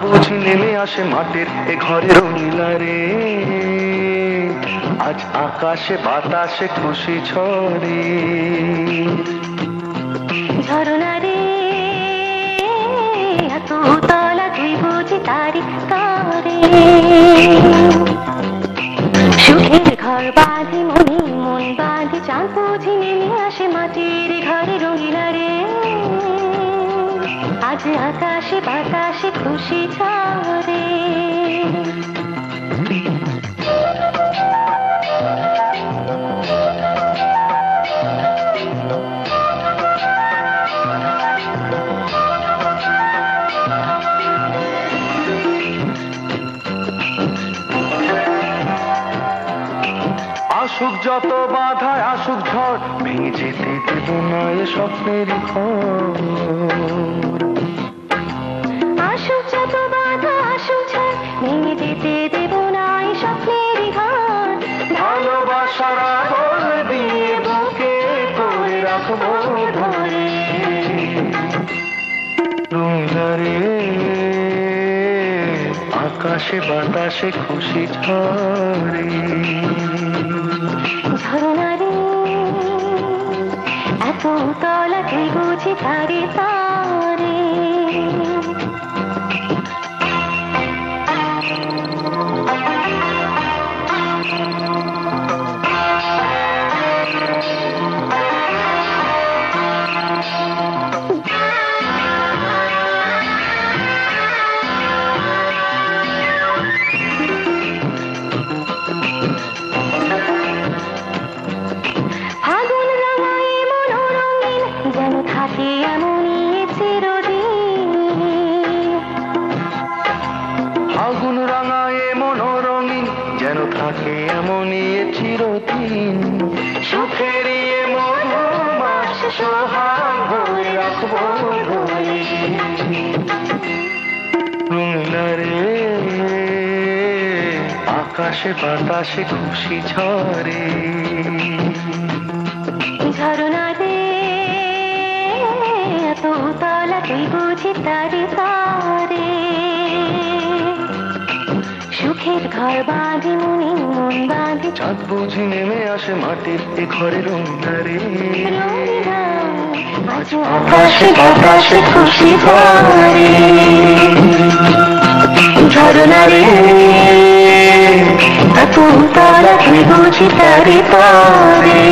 বুঝি নেমে আসে মাটির এ ঘরে রঙিলা রে। আজ আকাশে বাতাসে খুশি ঝরে। ঝরনা রে এত তলা তুই বুঝি তারি করে। সুখের ঘর বাঁধি মনে মন বাঁধি চাঁদ বুঝি নেমে আসে মাটির ঘরে রঙিলা রে। আজ আকাশে বাতাসে খুশি ঝরে। আসুক যত বাধা আসুক ঝড় ভেঙে যেতে দেব না এ স্বপ্নের ঘর। আসুক যত বাধা আসুক ঝড় ভেঙে যেতে দেব না এই স্বপ্নের ঘর। ভালোবাসার আদর দিয়ে বুকে করে রাখবো ধরে। রঙিলা রে আকাশে বাতাসে খুশি ঝরে। ঝরনা রে এত তলা তুই বুঝি তারে তারে। ফাগুন রাঙায় মনোরঙিন যেন থাকে এমনই চিরদিন। ফাগুন রাঙায় মনোরঙিন যেন থাকে এমনই চিরদিন। সুখেরই মধুমাস সোহাগ ভরে রাখবো ধরে। রঙিলা রে আকাশে বাতাসে খুশি ঝরে। ঝরনা রে এত তলা তুই বুঝি তারে তারে। সুখের ঘর বাঁধি মনে মন বাঁধি চাঁদ বুঝি নেমে আসে মাটির এ ঘরে রঙিলা রে। রঙিলা আজ আকাশে বাতাসে খুশি ঝরে। ঝরনা রে এত তলা তুই বুঝি তারে তারে।